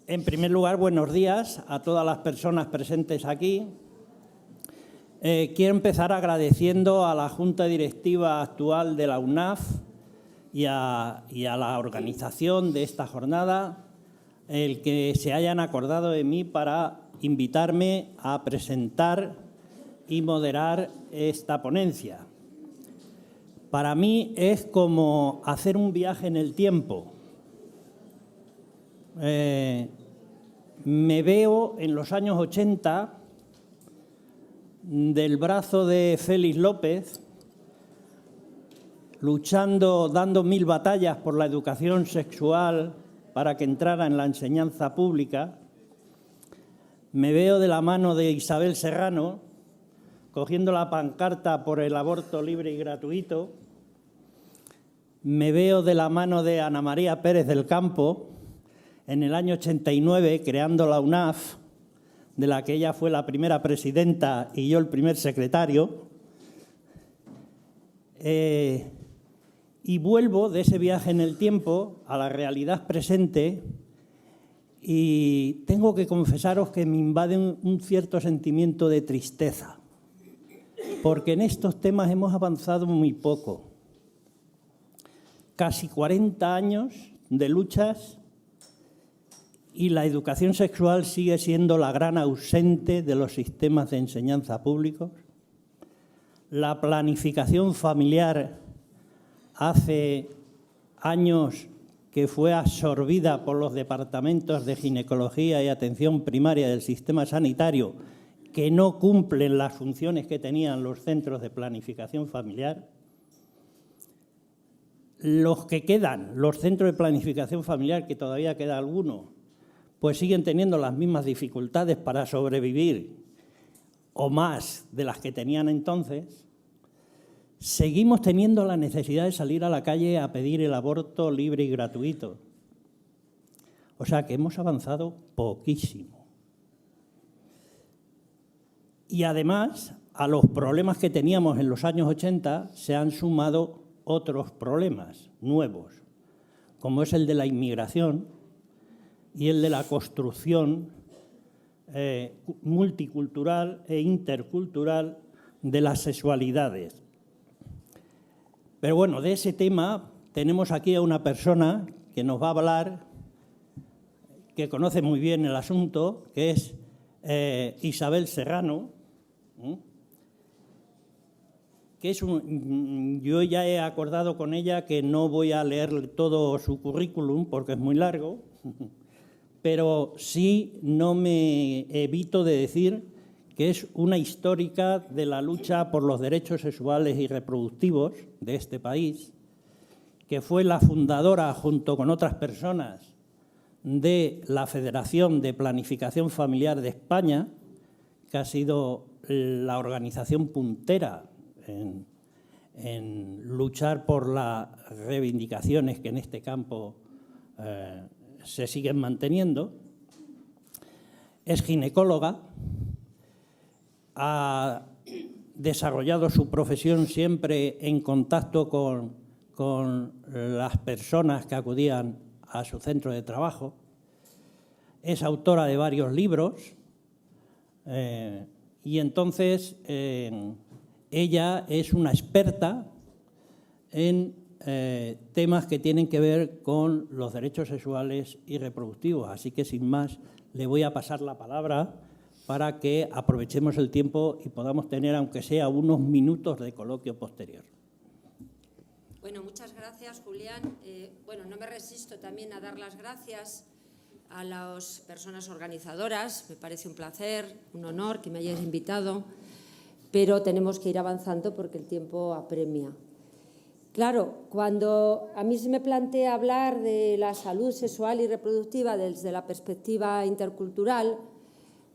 En primer lugar, buenos días a todas las personas presentes aquí. Quiero empezar agradeciendo a la Junta Directiva actual de la UNAF y a la organización de esta jornada el que se hayan acordado de mí para invitarme a presentar y moderar esta ponencia. Para mí es como hacer un viaje en el tiempo. Me veo en los años 80 del brazo de Félix López, luchando, dando 1000 batallas por la educación sexual para que entrara en la enseñanza pública. Me veo de la mano de Isabel Serrano, cogiendo la pancarta por el aborto libre y gratuito. Me veo de la mano de Ana María Pérez del Campo, en el año 89, creando la UNAF, de la que ella fue la primera presidenta y yo el primer secretario. Y vuelvo de ese viaje en el tiempo a la realidad presente y tengo que confesaros que me invade un cierto sentimiento de tristeza, porque en estos temas hemos avanzado muy poco. Casi 40 años de luchas y la educación sexual sigue siendo la gran ausente de los sistemas de enseñanza públicos. La planificación familiar hace años que fue absorbida por los departamentos de ginecología y atención primaria del sistema sanitario, que no cumplen las funciones que tenían los centros de planificación familiar. Los que quedan, los centros de planificación familiar, que todavía queda alguno, pues siguen teniendo las mismas dificultades para sobrevivir o más de las que tenían entonces. Seguimos teniendo la necesidad de salir a la calle a pedir el aborto libre y gratuito. O sea que hemos avanzado poquísimo. Y además, a los problemas que teníamos en los años 80 se han sumado otros problemas nuevos, como es el de la inmigración y el de la construcción multicultural e intercultural de las sexualidades. Pero bueno, de ese tema tenemos aquí a una persona que nos va a hablar, que conoce muy bien el asunto, que es Isabel Serrano, que es yo ya he acordado con ella que no voy a leer todo su currículum porque es muy largo, pero sí no me evito de decir que es una histórica de la lucha por los derechos sexuales y reproductivos de este país, que fue la fundadora, junto con otras personas, de la Federación de Planificación Familiar de España, que ha sido la organización puntera en luchar por las reivindicaciones que en este campo se siguen manteniendo. Es ginecóloga, ha desarrollado su profesión siempre en contacto con las personas que acudían a su centro de trabajo. Es autora de varios libros y entonces ella es una experta en temas que tienen que ver con los derechos sexuales y reproductivos. Así que, sin más, le voy a pasar la palabra para que aprovechemos el tiempo y podamos tener, aunque sea unos minutos de coloquio posterior. Bueno, muchas gracias, Julián. Bueno, no me resisto también a dar las gracias a las personas organizadoras. Me parece un placer, un honor que me hayáis invitado, pero tenemos que ir avanzando porque el tiempo apremia. Claro, cuando a mí se me plantea hablar de la salud sexual y reproductiva desde la perspectiva intercultural,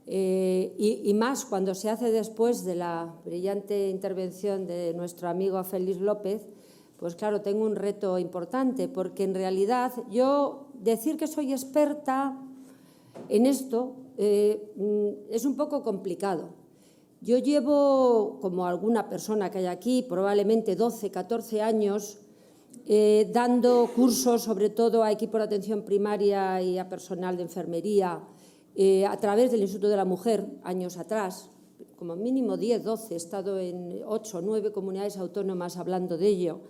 y más cuando se hace después de la brillante intervención de nuestro amigo Félix López, pues claro, tengo un reto importante, porque en realidad yo decir que soy experta en esto es un poco complicado. Yo llevo, como alguna persona que hay aquí, probablemente 12, 14 años dando cursos sobre todo a equipo de atención primaria y a personal de enfermería a través del Instituto de la Mujer, años atrás, como mínimo 10, 12, he estado en 8 o 9 comunidades autónomas hablando de ello.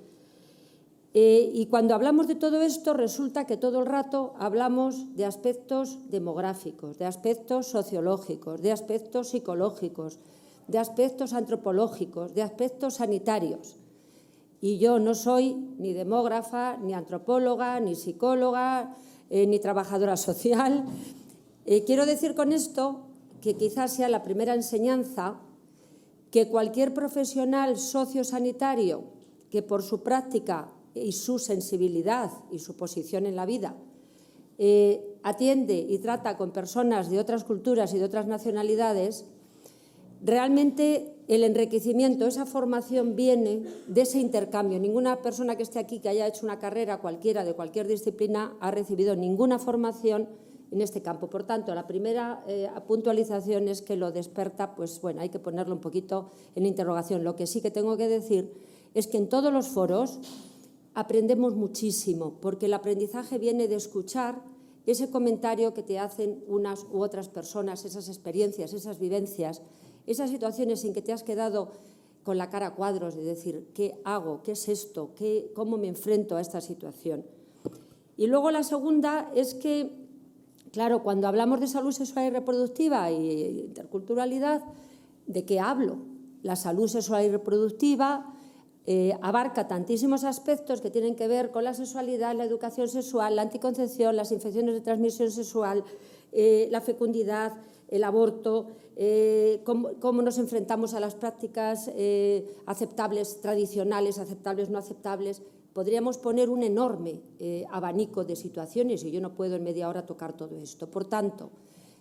Y cuando hablamos de todo esto, resulta que todo el rato hablamos de aspectos demográficos, de aspectos sociológicos, de aspectos psicológicos, de aspectos antropológicos, de aspectos sanitarios. Y yo no soy ni demógrafa, ni antropóloga, ni psicóloga, ni trabajadora social. Quiero decir con esto que quizás sea la primera enseñanza que cualquier profesional sociosanitario que por su práctica y su sensibilidad y su posición en la vida atiende y trata con personas de otras culturas y de otras nacionalidades, realmente el enriquecimiento, esa formación viene de ese intercambio. Ninguna persona que esté aquí que haya hecho una carrera cualquiera de cualquier disciplina ha recibido ninguna formación en este campo. Por tanto, la primera puntualización es que lo desperta, pues bueno, hay que ponerlo un poquito en interrogación. Lo que sí que tengo que decir es que en todos los foros aprendemos muchísimo, porque el aprendizaje viene de escuchar ese comentario que te hacen unas u otras personas, esas experiencias, esas vivencias, esas situaciones en que te has quedado con la cara a cuadros de decir, ¿qué hago? ¿Qué es esto? ¿Cómo me enfrento a esta situación? Y luego la segunda es que, claro, cuando hablamos de salud sexual y reproductiva y interculturalidad, ¿de qué hablo? La salud sexual y reproductiva abarca tantísimos aspectos que tienen que ver con la sexualidad, la educación sexual, la anticoncepción, las infecciones de transmisión sexual, la fecundidad, el aborto, cómo nos enfrentamos a las prácticas aceptables, tradicionales, aceptables, no aceptables. Podríamos poner un enorme abanico de situaciones y yo no puedo en media hora tocar todo esto. Por tanto,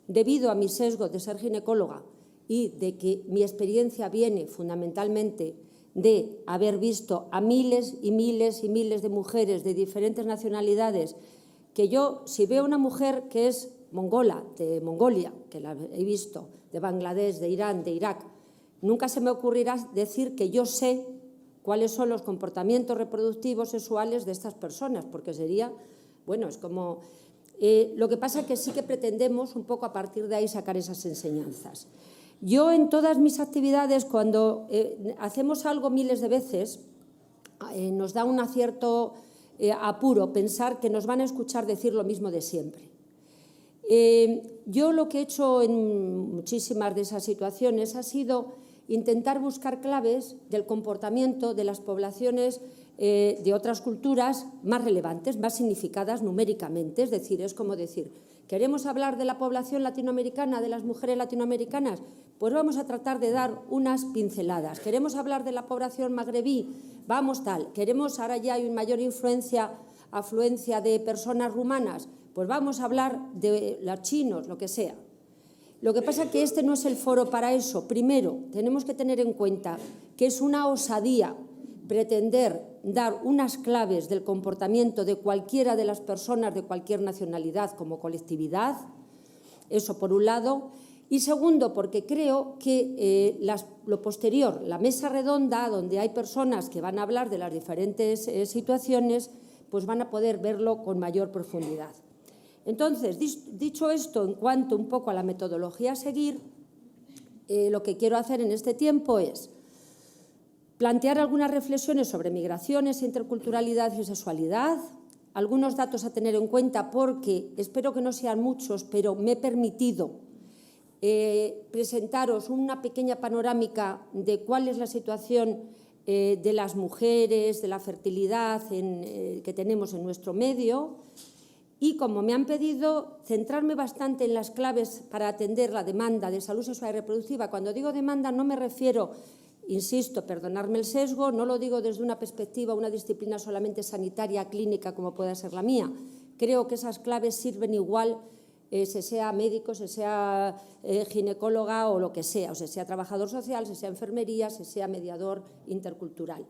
debido a mi sesgo de ser ginecóloga y de que mi experiencia viene fundamentalmente de haber visto a miles y miles y miles de mujeres de diferentes nacionalidades, que yo, si veo una mujer que es mongola, de Mongolia, que la he visto, de Bangladesh, de Irán, de Irak, nunca se me ocurrirá decir que yo sé cuáles son los comportamientos reproductivos sexuales de estas personas, porque sería, bueno, es como... lo que pasa es que sí que pretendemos un poco a partir de ahí sacar esas enseñanzas. Yo en todas mis actividades, cuando hacemos algo miles de veces, nos da un cierto apuro pensar que nos van a escuchar decir lo mismo de siempre. Yo lo que he hecho en muchísimas de esas situaciones ha sido intentar buscar claves del comportamiento de las poblaciones de otras culturas más relevantes, más significadas numéricamente. Es decir, es como decir, ¿queremos hablar de la población latinoamericana, de las mujeres latinoamericanas? Pues vamos a tratar de dar unas pinceladas. ¿Queremos hablar de la población magrebí? Vamos tal. ¿Queremos, ahora ya hay mayor afluencia de personas rumanas? Pues vamos a hablar de los chinos, lo que sea. Lo que pasa es que este no es el foro para eso. Primero, tenemos que tener en cuenta que es una osadía pretender dar unas claves del comportamiento de cualquiera de las personas de cualquier nacionalidad como colectividad, eso por un lado, y segundo, porque creo que lo posterior, la mesa redonda, donde hay personas que van a hablar de las diferentes situaciones, pues van a poder verlo con mayor profundidad. Entonces, dicho esto, en cuanto un poco a la metodología a seguir, lo que quiero hacer en este tiempo es plantear algunas reflexiones sobre migraciones, interculturalidad y sexualidad, algunos datos a tener en cuenta porque espero que no sean muchos, pero me he permitido presentaros una pequeña panorámica de cuál es la situación de las mujeres, de la fertilidad que tenemos en nuestro medio y, como me han pedido, centrarme bastante en las claves para atender la demanda de salud sexual y reproductiva. Cuando digo demanda no me refiero, insisto, perdonadme el sesgo, no lo digo desde una perspectiva, una disciplina solamente sanitaria, clínica, como pueda ser la mía. Creo que esas claves sirven igual, se sea médico, se sea ginecóloga o lo que sea, o se sea trabajador social, se sea enfermería, se sea mediador intercultural.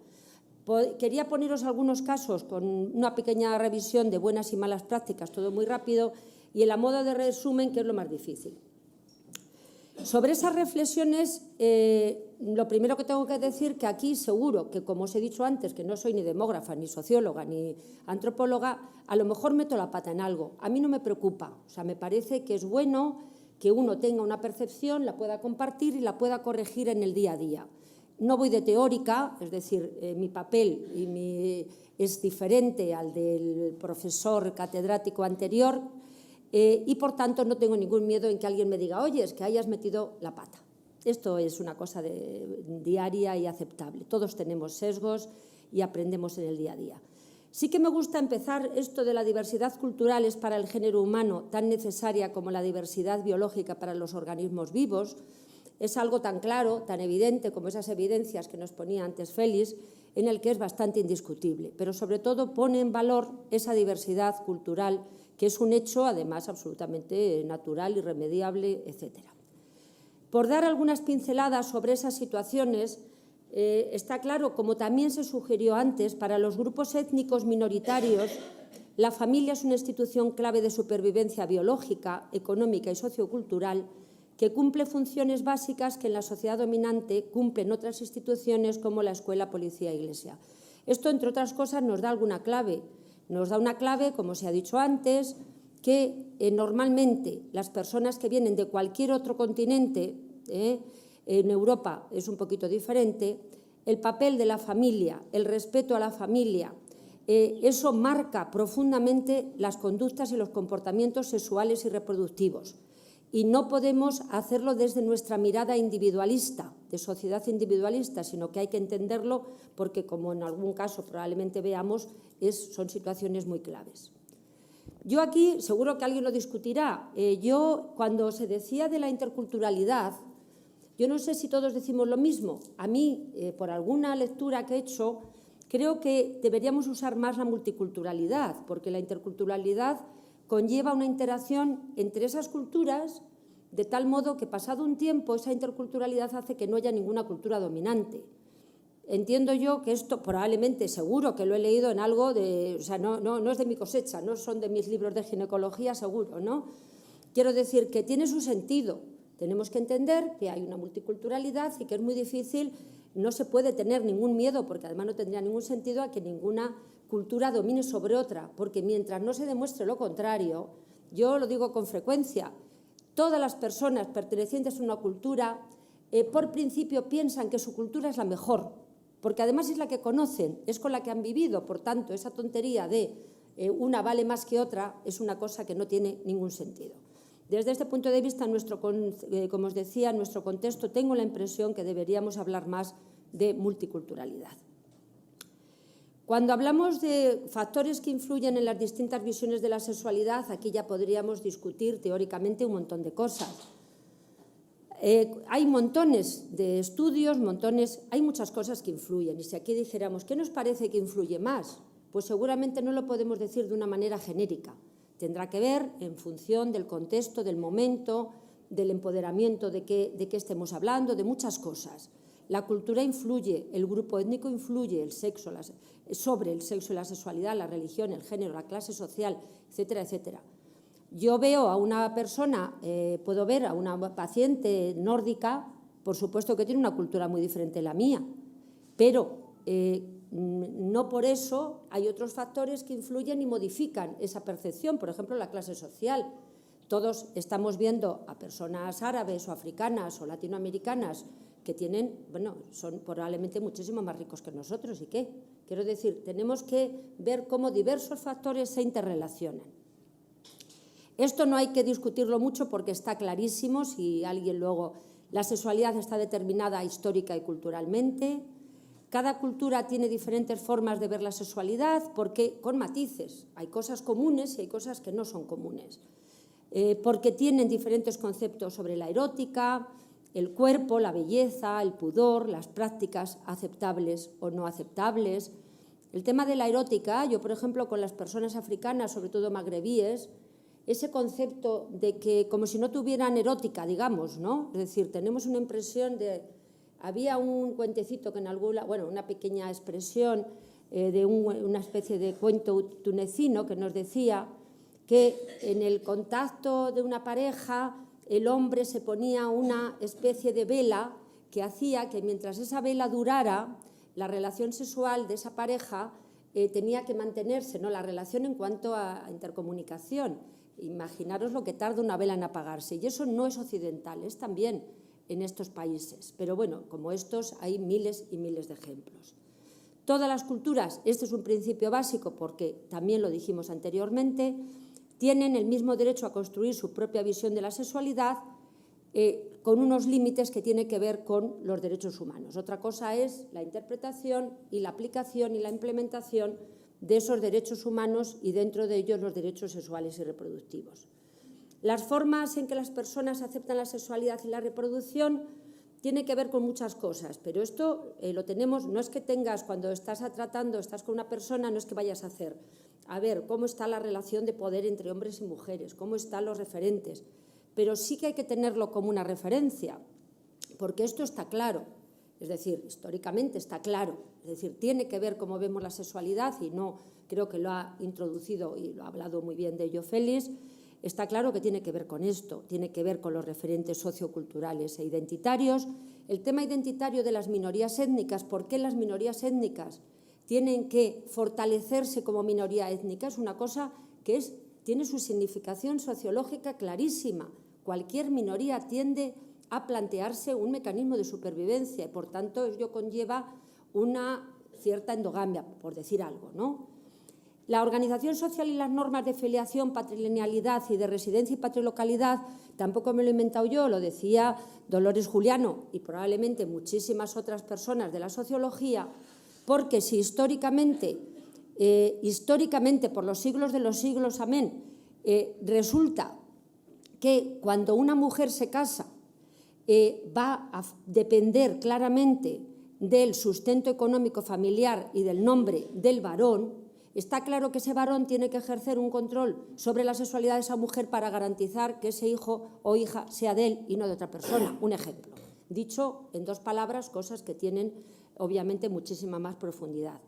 Quería poneros algunos casos con una pequeña revisión de buenas y malas prácticas, todo muy rápido, y en la moda de resumen, que es lo más difícil. Sobre esas reflexiones, lo primero que tengo que decir que aquí seguro que, como os he dicho antes, que no soy ni demógrafa, ni socióloga, ni antropóloga, a lo mejor meto la pata en algo. A mí no me preocupa, o sea, me parece que es bueno que uno tenga una percepción, la pueda compartir y la pueda corregir en el día a día. No voy de teórica, es decir, mi papel es diferente al del profesor catedrático anterior, y, por tanto, no tengo ningún miedo en que alguien me diga, oye, es que hayas metido la pata. Esto es una cosa diaria y aceptable. Todos tenemos sesgos y aprendemos en el día a día. Sí que me gusta empezar esto de la diversidad cultural es para el género humano tan necesaria como la diversidad biológica para los organismos vivos. Es algo tan claro, tan evidente como esas evidencias que nos ponía antes Félix, en el que es bastante indiscutible, pero sobre todo pone en valor esa diversidad cultural, que es un hecho, además, absolutamente natural, irremediable, etc. Por dar algunas pinceladas sobre esas situaciones, está claro, como también se sugirió antes, para los grupos étnicos minoritarios, la familia es una institución clave de supervivencia biológica, económica y sociocultural, que cumple funciones básicas que en la sociedad dominante cumplen otras instituciones como la escuela, policía e iglesia. Esto, entre otras cosas, nos da alguna clave. Nos da una clave, como se ha dicho antes, que normalmente las personas que vienen de cualquier otro continente, en Europa es un poquito diferente, el papel de la familia, el respeto a la familia, eso marca profundamente las conductas y los comportamientos sexuales y reproductivos. Y no podemos hacerlo desde nuestra mirada individualista, de sociedad individualista, sino que hay que entenderlo porque, como en algún caso probablemente veamos, son situaciones muy claves. Yo aquí, seguro que alguien lo discutirá, yo cuando se decía de la interculturalidad, yo no sé si todos decimos lo mismo. A mí, por alguna lectura que he hecho, creo que deberíamos usar más la multiculturalidad, porque la interculturalidad conlleva una interacción entre esas culturas, de tal modo que, pasado un tiempo, esa interculturalidad hace que no haya ninguna cultura dominante. Entiendo yo que esto probablemente, seguro que lo he leído en algo de, o sea, no es de mi cosecha, no son de mis libros de ginecología, seguro, ¿no? Quiero decir que tiene su sentido. Tenemos que entender que hay una multiculturalidad y que es muy difícil, no se puede tener ningún miedo, porque además no tendría ningún sentido a que ninguna cultura domine sobre otra, porque mientras no se demuestre lo contrario, yo lo digo con frecuencia, todas las personas pertenecientes a una cultura, por principio piensan que su cultura es la mejor, porque además es la que conocen, es con la que han vivido, por tanto, esa tontería de una vale más que otra es una cosa que no tiene ningún sentido. Desde este punto de vista, como os decía, en nuestro contexto tengo la impresión que deberíamos hablar más de multiculturalidad. Cuando hablamos de factores que influyen en las distintas visiones de la sexualidad, aquí ya podríamos discutir teóricamente un montón de cosas. Hay montones de estudios, hay muchas cosas que influyen. Y si aquí dijéramos, ¿qué nos parece que influye más? Pues seguramente no lo podemos decir de una manera genérica. Tendrá que ver en función del contexto, del momento, del empoderamiento de qué estemos hablando, de muchas cosas. La cultura influye, el grupo étnico influye, el sexo, sobre el sexo y la sexualidad, la religión, el género, la clase social, etcétera, etcétera. Yo veo a una persona, puedo ver a una paciente nórdica, por supuesto que tiene una cultura muy diferente de la mía, pero no por eso hay otros factores que influyen y modifican esa percepción, por ejemplo, la clase social. Todos estamos viendo a personas árabes o africanas o latinoamericanas que tienen, bueno, son probablemente muchísimo más ricos que nosotros. ¿Y qué? Quiero decir, tenemos que ver cómo diversos factores se interrelacionan. Esto no hay que discutirlo mucho porque está clarísimo. Si alguien luego, la sexualidad está determinada histórica y culturalmente. Cada cultura tiene diferentes formas de ver la sexualidad, porque con matices. Hay cosas comunes y hay cosas que no son comunes. Porque tienen diferentes conceptos sobre la erótica, el cuerpo, la belleza, el pudor, las prácticas aceptables o no aceptables. El tema de la erótica, yo por ejemplo con las personas africanas, sobre todo magrebíes, ese concepto de que como si no tuvieran erótica, digamos, ¿no? Es decir, tenemos una impresión de... Había un cuentecito que en alguna, bueno, una pequeña expresión de una especie de cuento tunecino que nos decía que en el contacto de una pareja el hombre se ponía una especie de vela que hacía que mientras esa vela durara, la relación sexual de esa pareja tenía que mantenerse, ¿no? La relación en cuanto a intercomunicación. Imaginaros lo que tarda una vela en apagarse. Y eso no es occidental, es también en estos países. Pero bueno, como estos hay miles y miles de ejemplos. Todas las culturas, este es un principio básico porque también lo dijimos anteriormente, tienen el mismo derecho a construir su propia visión de la sexualidad con unos límites que tienen que ver con los derechos humanos. Otra cosa es la interpretación y la aplicación y la implementación de esos derechos humanos y dentro de ellos los derechos sexuales y reproductivos. Las formas en que las personas aceptan la sexualidad y la reproducción tiene que ver con muchas cosas, pero esto lo tenemos, no es que tengas, cuando estás tratando, estás con una persona, no es que vayas a hacer, a ver cómo está la relación de poder entre hombres y mujeres, cómo están los referentes, pero sí que hay que tenerlo como una referencia, porque esto está claro, es decir, históricamente está claro, es decir, tiene que ver cómo vemos la sexualidad y no, creo que lo ha introducido y lo ha hablado muy bien de ello Félix. Está claro que tiene que ver con esto, tiene que ver con los referentes socioculturales e identitarios. El tema identitario de las minorías étnicas, ¿por qué las minorías étnicas tienen que fortalecerse como minoría étnica? Es una cosa que tiene su significación sociológica clarísima. Cualquier minoría tiende a plantearse un mecanismo de supervivencia y, por tanto, ello conlleva una cierta endogamia, por decir algo, ¿no? La organización social y las normas de filiación, patrilinealidad y de residencia y patrilocalidad tampoco me lo he inventado yo, lo decía Dolores Juliano y probablemente muchísimas otras personas de la sociología, porque si históricamente por los siglos de los siglos, amén, resulta que cuando una mujer se casa va a depender claramente del sustento económico familiar y del nombre del varón, está claro que ese varón tiene que ejercer un control sobre la sexualidad de esa mujer para garantizar que ese hijo o hija sea de él y no de otra persona. Un ejemplo. Dicho en dos palabras, cosas que tienen obviamente muchísima más profundidad.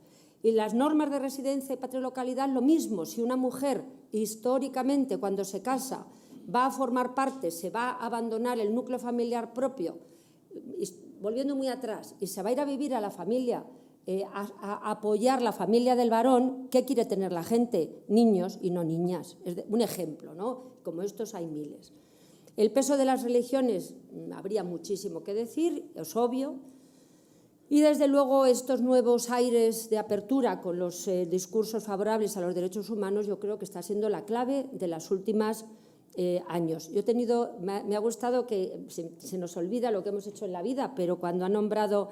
Y las normas de residencia y patrilocalidad, lo mismo. Si una mujer históricamente cuando se casa va a formar parte, se va a abandonar el núcleo familiar propio, volviendo muy atrás, y se va a ir a vivir a la familia, a apoyar la familia del varón, ¿qué quiere tener la gente? Niños y no niñas. Es un ejemplo, ¿no? Como estos hay miles. El peso de las religiones, habría muchísimo que decir, es obvio. Y desde luego estos nuevos aires de apertura con los discursos favorables a los derechos humanos, yo creo que está siendo la clave de los últimos años. Me ha gustado que se nos olvida lo que hemos hecho en la vida, pero cuando ha nombrado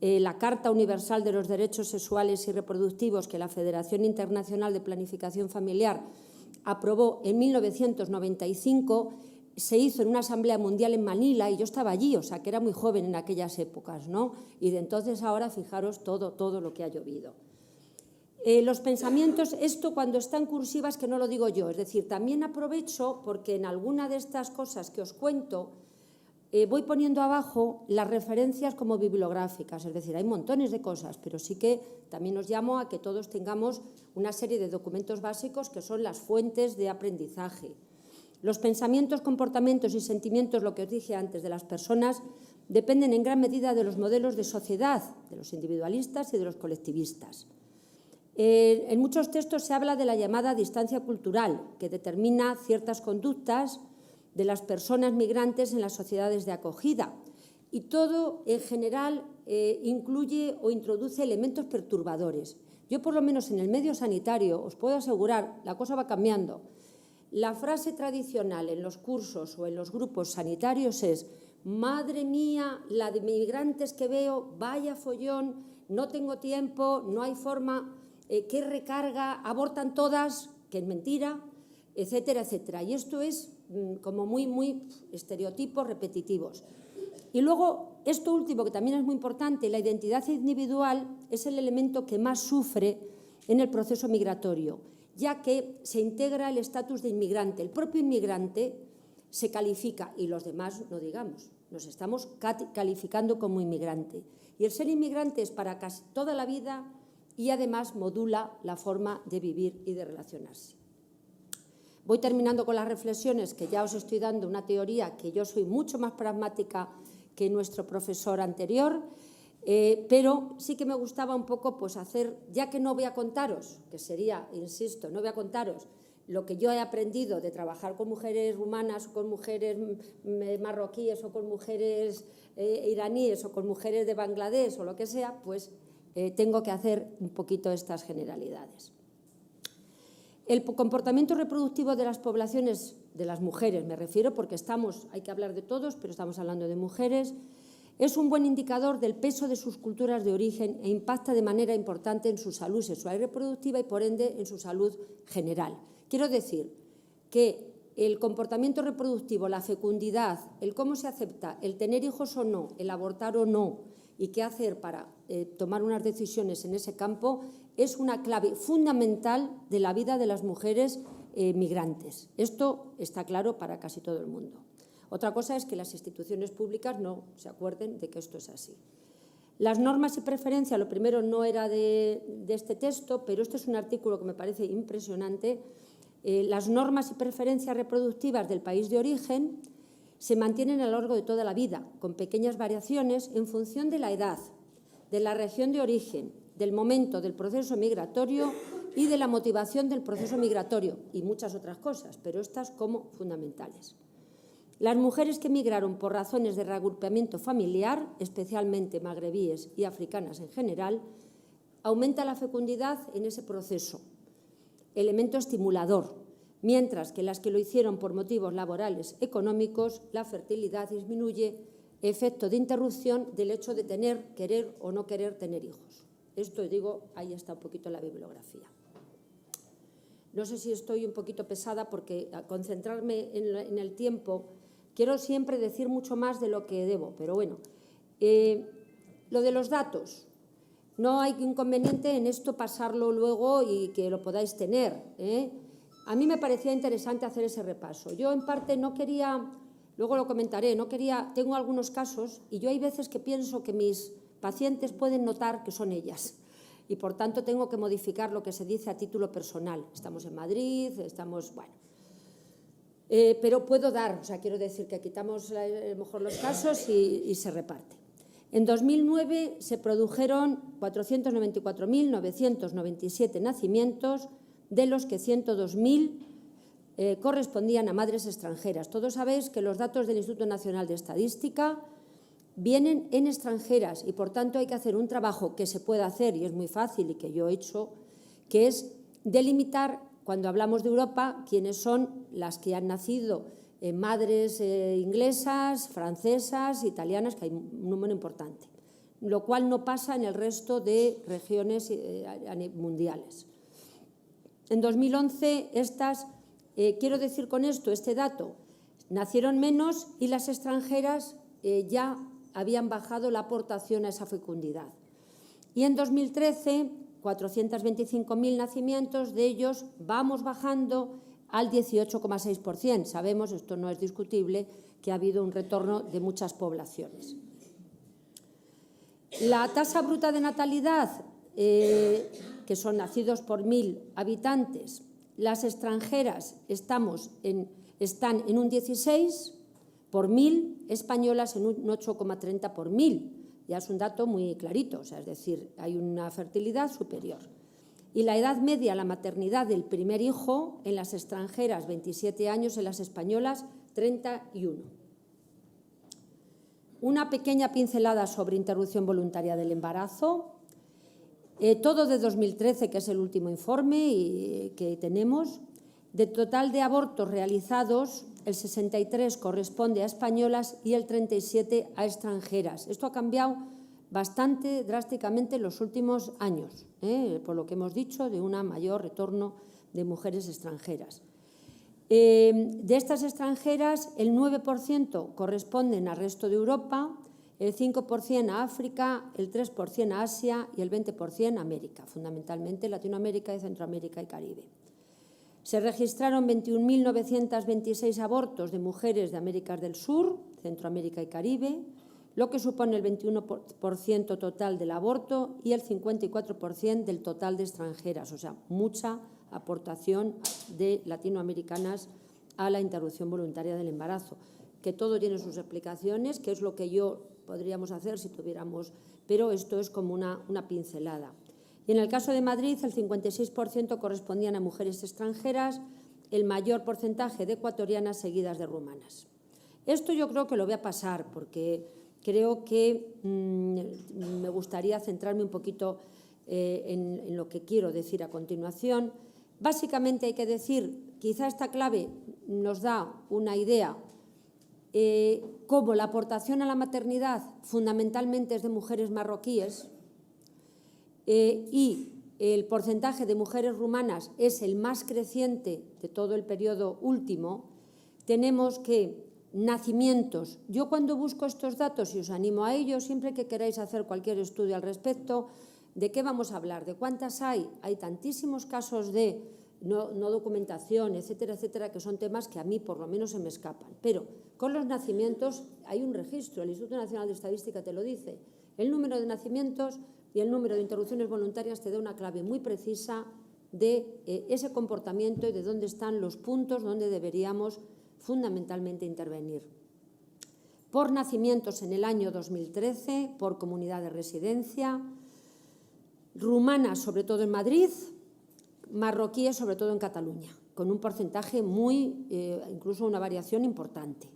la Carta Universal de los Derechos Sexuales y Reproductivos que la Federación Internacional de Planificación Familiar aprobó en 1995, se hizo en una asamblea mundial en Manila y yo estaba allí, o sea que era muy joven en aquellas épocas, ¿no? Y de entonces ahora fijaros todo lo que ha llovido. Los pensamientos, esto cuando está en cursiva es que no lo digo yo, es decir, también aprovecho porque en alguna de estas cosas que os cuento voy poniendo abajo las referencias como bibliográficas, es decir, hay montones de cosas, pero sí que también os llamo a que todos tengamos una serie de documentos básicos que son las fuentes de aprendizaje. Los pensamientos, comportamientos y sentimientos, lo que os dije antes, de las personas, dependen en gran medida de los modelos de sociedad, de los individualistas y de los colectivistas. En muchos textos se habla de la llamada distancia cultural, que determina ciertas conductas de las personas migrantes en las sociedades de acogida. Y todo, en general, incluye o introduce elementos perturbadores. Yo, por lo menos en el medio sanitario, os puedo asegurar, la cosa va cambiando. La frase tradicional en los cursos o en los grupos sanitarios es: madre mía, la de migrantes que veo, vaya follón, no tengo tiempo, no hay forma, qué recarga, abortan todas, que es mentira, etcétera, etcétera. Y esto es como muy estereotipos repetitivos. Y luego, esto último, que también es muy importante, la identidad individual es el elemento que más sufre en el proceso migratorio, ya que se integra el estatus de inmigrante. El propio inmigrante se califica, y los demás no digamos, nos estamos calificando como inmigrante. Y el ser inmigrante es para casi toda la vida y además modula la forma de vivir y de relacionarse. Voy terminando con las reflexiones, que ya os estoy dando una teoría que yo soy mucho más pragmática que nuestro profesor anterior, pero sí que me gustaba un poco pues hacer, ya que no voy a contaros, que sería, insisto, no voy a contaros lo que yo he aprendido de trabajar con mujeres rumanas, o con mujeres marroquíes, o con mujeres iraníes, o con mujeres de Bangladesh, o lo que sea, pues tengo que hacer un poquito estas generalidades. El comportamiento reproductivo de las poblaciones, de las mujeres me refiero, porque hay que hablar de todos, pero estamos hablando de mujeres, es un buen indicador del peso de sus culturas de origen e impacta de manera importante en su salud sexual y reproductiva y, por ende, en su salud general. Quiero decir que el comportamiento reproductivo, la fecundidad, el cómo se acepta, el tener hijos o no, el abortar o no y qué hacer para tomar unas decisiones en ese campo es una clave fundamental de la vida de las mujeres migrantes. Esto está claro para casi todo el mundo. Otra cosa es que las instituciones públicas no se acuerden de que esto es así. Las normas y preferencias, lo primero no era de este texto, pero este es un artículo que me parece impresionante. Las normas y preferencias reproductivas del país de origen se mantienen a lo largo de toda la vida, con pequeñas variaciones en función de la edad, de la región de origen, del momento del proceso migratorio y de la motivación del proceso migratorio, y muchas otras cosas, pero estas como fundamentales. Las mujeres que migraron por razones de reagrupamiento familiar, especialmente magrebíes y africanas en general, aumenta la fecundidad en ese proceso, elemento estimulador, mientras que las que lo hicieron por motivos laborales económicos, la fertilidad disminuye, efecto de interrupción del hecho de querer o no querer tener hijos. Esto, digo, ahí está un poquito la bibliografía. No sé si estoy un poquito pesada porque al concentrarme en el tiempo quiero siempre decir mucho más de lo que debo, pero bueno. Lo de los datos, no hay inconveniente en esto pasarlo luego y que lo podáis tener. A mí me parecía interesante hacer ese repaso. Yo en parte no quería, luego lo comentaré, tengo algunos casos y yo hay veces que pienso que mis pacientes pueden notar que son ellas y por tanto tengo que modificar lo que se dice a título personal. Estamos en Madrid, pero puedo dar, quiero decir que quitamos a lo mejor los casos y se reparte. En 2009 se produjeron 494.997 nacimientos, de los que 102.000 correspondían a madres extranjeras. Todos sabéis que los datos del Instituto Nacional de Estadística vienen en extranjeras y, por tanto, hay que hacer un trabajo que se puede hacer y es muy fácil y que yo he hecho, que es delimitar, cuando hablamos de Europa, quiénes son las que han nacido madres inglesas, francesas, italianas, que hay un número importante, lo cual no pasa en el resto de regiones mundiales. En 2011, quiero decir con esto, este dato, nacieron menos y las extranjeras ya habían bajado la aportación a esa fecundidad. Y en 2013, 425.000 nacimientos, de ellos vamos bajando al 18,6%. Sabemos, esto no es discutible, que ha habido un retorno de muchas poblaciones. La tasa bruta de natalidad, que son nacidos por 1.000 habitantes, las extranjeras están en un 16 por 1.000, españolas en un 8,30 por 1.000. Ya es un dato muy clarito, es decir, hay una fertilidad superior. Y la edad media, la maternidad del primer hijo, en las extranjeras 27 años, en las españolas 31. Una pequeña pincelada sobre interrupción voluntaria del embarazo. Todo de 2013, que es el último informe que tenemos. De total de abortos realizados, el 63 corresponde a españolas y el 37 a extranjeras. Esto ha cambiado bastante drásticamente en los últimos años, por lo que hemos dicho, de un mayor retorno de mujeres extranjeras. De estas extranjeras, el 9% corresponden al resto de Europa, el 5% a África, el 3% a Asia y el 20% a América, fundamentalmente Latinoamérica, Centroamérica y Caribe. Se registraron 21.926 abortos de mujeres de América del Sur, Centroamérica y Caribe, lo que supone el 21% total del aborto y el 54% del total de extranjeras, o sea, mucha aportación de latinoamericanas a la interrupción voluntaria del embarazo. Que todo tiene sus explicaciones, que es lo que podríamos hacer si tuviéramos, pero esto es como una pincelada. Y en el caso de Madrid, el 56% correspondían a mujeres extranjeras, el mayor porcentaje de ecuatorianas seguidas de rumanas. Esto yo creo que lo voy a pasar porque creo que me gustaría centrarme un poquito en lo que quiero decir a continuación. Básicamente hay que decir, quizá esta clave nos da una idea, cómo la aportación a la maternidad fundamentalmente es de mujeres marroquíes y el porcentaje de mujeres rumanas es el más creciente de todo el periodo último. Tenemos que nacimientos, yo cuando busco estos datos y os animo a ello, siempre que queráis hacer cualquier estudio al respecto, ¿de qué vamos a hablar? ¿De cuántas hay? Hay tantísimos casos de no documentación, etcétera, etcétera, que son temas que a mí por lo menos se me escapan. Pero con los nacimientos hay un registro, el Instituto Nacional de Estadística te lo dice. El número de nacimientos y el número de interrupciones voluntarias te da una clave muy precisa de ese comportamiento y de dónde están los puntos donde deberíamos fundamentalmente intervenir. Por nacimientos en el año 2013, por comunidad de residencia, rumanas sobre todo en Madrid, marroquíes sobre todo en Cataluña, con un porcentaje incluso una variación importante.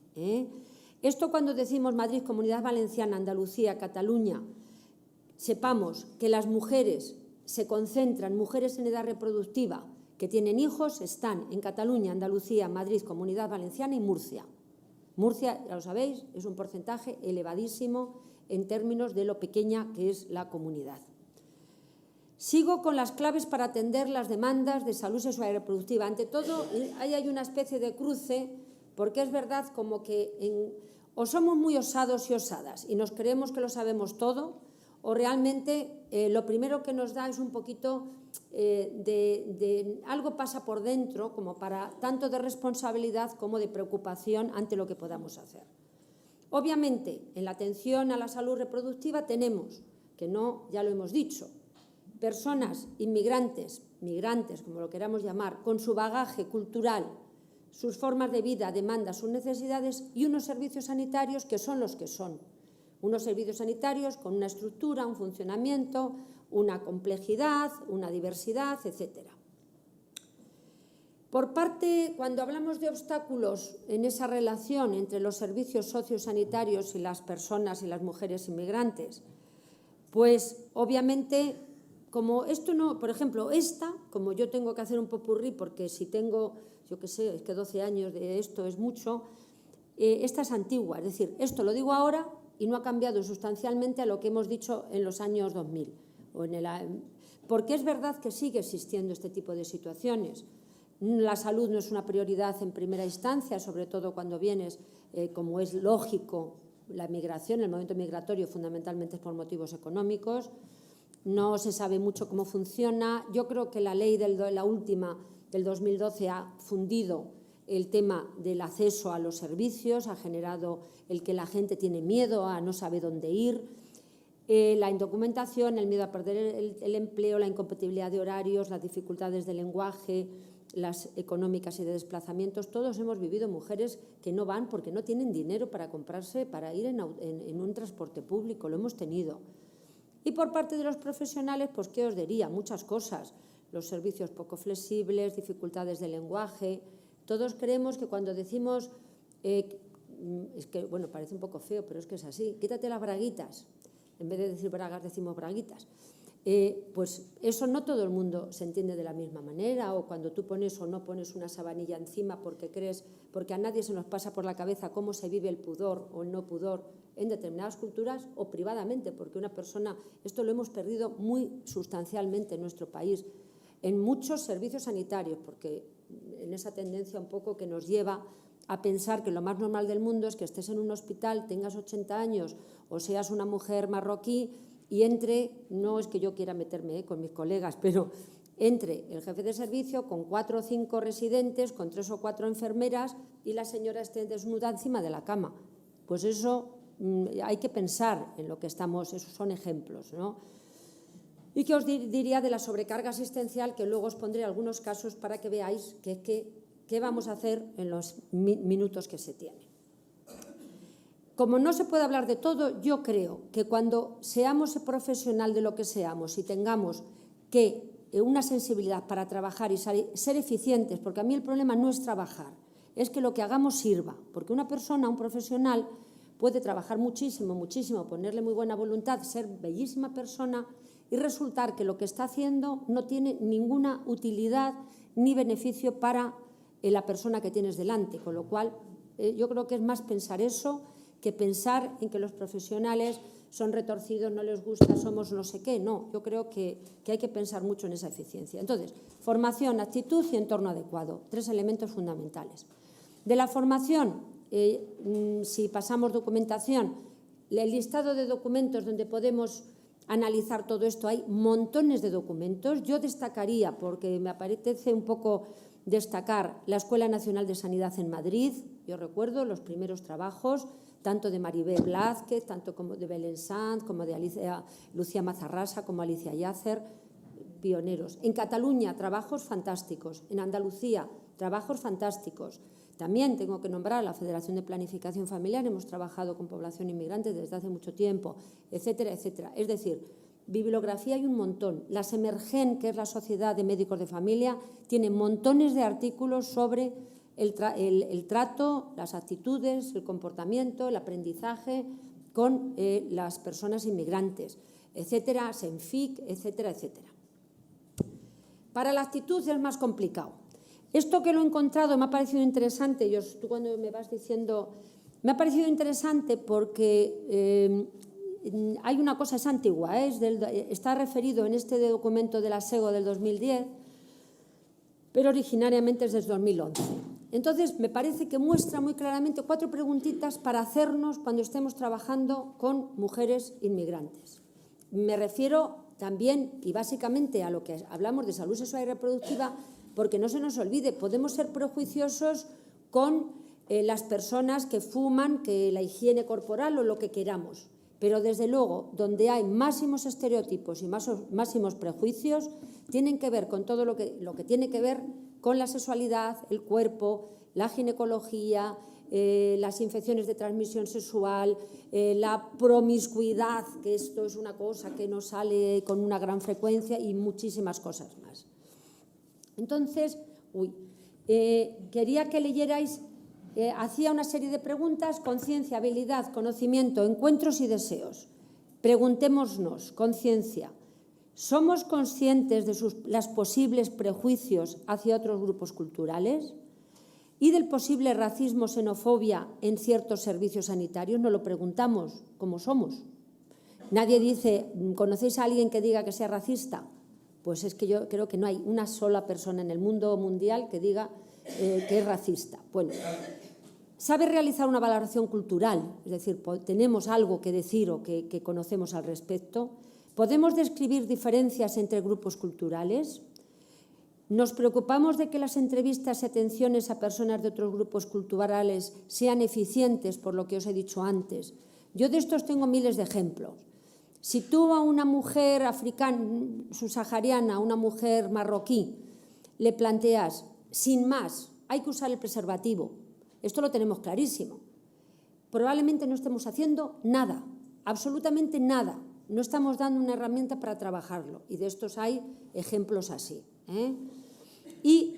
Esto cuando decimos Madrid, Comunidad Valenciana, Andalucía, Cataluña, sepamos que las mujeres se concentran, mujeres en edad reproductiva que tienen hijos, están en Cataluña, Andalucía, Madrid, Comunidad Valenciana y Murcia. Murcia, ya lo sabéis, es un porcentaje elevadísimo en términos de lo pequeña que es la comunidad. Sigo con las claves para atender las demandas de salud sexual y reproductiva. Ante todo, ahí hay una especie de cruce, porque es verdad como que o somos muy osados y osadas y nos creemos que lo sabemos todo, o realmente lo primero que nos da es un poquito de algo pasa por dentro, como para tanto de responsabilidad como de preocupación ante lo que podamos hacer. Obviamente, en la atención a la salud reproductiva tenemos, que no, ya lo hemos dicho, personas inmigrantes, migrantes, como lo queramos llamar, con su bagaje cultural, sus formas de vida, demandas, sus necesidades y unos servicios sanitarios que son los que son. Unos servicios sanitarios con una estructura, un funcionamiento, una complejidad, una diversidad, etcétera. Por parte, cuando hablamos de obstáculos en esa relación entre los servicios sociosanitarios y las personas y las mujeres inmigrantes, pues obviamente, como esto no, por ejemplo, como yo tengo que hacer un popurrí porque si tengo, yo qué sé, es que 12 años de esto es mucho, esta es antigua, es decir, esto lo digo ahora y no ha cambiado sustancialmente a lo que hemos dicho en los años 2000. Porque es verdad que sigue existiendo este tipo de situaciones. La salud no es una prioridad en primera instancia, sobre todo cuando vienes, como es lógico, la migración, el movimiento migratorio fundamentalmente es por motivos económicos. No se sabe mucho cómo funciona. Yo creo que la ley la última del 2012 ha fundido el tema del acceso a los servicios, ha generado el que la gente tiene miedo, no sabe dónde ir, la indocumentación, el miedo a perder el empleo, la incompatibilidad de horarios, las dificultades de lenguaje, las económicas y de desplazamientos. Todos hemos vivido mujeres que no van porque no tienen dinero para comprarse, para ir en un transporte público, lo hemos tenido. Y por parte de los profesionales, pues ¿qué os diría? Muchas cosas, los servicios poco flexibles, dificultades de lenguaje. Todos creemos que cuando decimos, es que, bueno, parece un poco feo, pero es que es así, quítate las braguitas, en vez de decir bragas decimos braguitas, pues eso no todo el mundo se entiende de la misma manera, o cuando tú pones o no pones una sabanilla encima porque a nadie se nos pasa por la cabeza cómo se vive el pudor o el no pudor en determinadas culturas o privadamente, porque una persona, esto lo hemos perdido muy sustancialmente en nuestro país, en muchos servicios sanitarios, porque en esa tendencia un poco que nos lleva a pensar que lo más normal del mundo es que estés en un hospital, tengas 80 años o seas una mujer marroquí y no es que yo quiera meterme con mis colegas, pero entre el jefe de servicio con 4 o 5 residentes, con 3 o 4 enfermeras y la señora esté desnuda encima de la cama. Pues eso hay que pensar en lo que estamos, esos son ejemplos, ¿no? ¿Y qué os diría de la sobrecarga asistencial? Que luego os pondré algunos casos para que veáis qué vamos a hacer en los minutos que se tienen. Como no se puede hablar de todo, yo creo que cuando seamos profesional de lo que seamos y tengamos una sensibilidad para trabajar y ser eficientes, porque a mí el problema no es trabajar, es que lo que hagamos sirva, porque una persona, un profesional, puede trabajar muchísimo, muchísimo, ponerle muy buena voluntad, ser bellísima persona y resultar que lo que está haciendo no tiene ninguna utilidad ni beneficio para la persona que tienes delante, con lo cual yo creo que es más pensar eso que pensar en que los profesionales son retorcidos, no les gusta, somos no sé qué. No, yo creo que hay que pensar mucho en esa eficiencia. Entonces, formación, actitud y entorno adecuado, 3 elementos fundamentales. De la formación, si pasamos documentación, el listado de documentos donde podemos analizar todo esto, hay montones de documentos. Yo destacaría, porque me apetece un poco destacar, la Escuela Nacional de Sanidad en Madrid. Yo recuerdo los primeros trabajos, tanto de Maribel Blázquez, tanto como de Belén Sanz, como de Lucía Mazarrasa, como Alicia Yacer, pioneros. En Cataluña, trabajos fantásticos. En Andalucía, trabajos fantásticos. También tengo que nombrar a la Federación de Planificación Familiar, hemos trabajado con población inmigrante desde hace mucho tiempo, etcétera, etcétera. Es decir, bibliografía hay un montón. La SEMERGEN, que es la Sociedad de Médicos de Familia, tiene montones de artículos sobre el trato, las actitudes, el comportamiento, el aprendizaje con las personas inmigrantes, etcétera, SENFIC, etcétera, etcétera. Para la actitud es más complicado. Esto que lo he encontrado me ha parecido interesante, tú cuando me vas diciendo, me ha parecido interesante porque hay una cosa, es antigua, está referido en este documento de la SEGO del 2010, pero originariamente es desde 2011. Entonces, me parece que muestra muy claramente 4 preguntitas para hacernos cuando estemos trabajando con mujeres inmigrantes. Me refiero también y básicamente a lo que hablamos de salud sexual y reproductiva, porque no se nos olvide, podemos ser prejuiciosos con las personas que fuman, que la higiene corporal o lo que queramos, pero desde luego, donde hay máximos estereotipos y máximos prejuicios, tienen que ver con todo lo que tiene que ver con la sexualidad, el cuerpo, la ginecología, las infecciones de transmisión sexual, la promiscuidad, que esto es una cosa que nos sale con una gran frecuencia, y muchísimas cosas más. Entonces, quería que leyerais, hacía una serie de preguntas: conciencia, habilidad, conocimiento, encuentros y deseos. Preguntémonos, conciencia, ¿somos conscientes de los posibles prejuicios hacia otros grupos culturales y del posible racismo, xenofobia en ciertos servicios sanitarios? Nos lo preguntamos, ¿cómo somos? Nadie dice, ¿conocéis a alguien que diga que sea racista? Pues es que yo creo que no hay una sola persona en el mundo mundial que diga que es racista. Bueno, ¿sabe realizar una valoración cultural? Es decir, ¿tenemos algo que decir o que conocemos al respecto? ¿Podemos describir diferencias entre grupos culturales? ¿Nos preocupamos de que las entrevistas y atenciones a personas de otros grupos culturales sean eficientes, por lo que os he dicho antes? Yo de estos tengo miles de ejemplos. Si tú a una mujer africana, subsahariana, a una mujer marroquí, le planteas, sin más, hay que usar el preservativo, esto lo tenemos clarísimo, probablemente no estemos haciendo nada, absolutamente nada. No estamos dando una herramienta para trabajarlo, y de estos hay ejemplos así. Y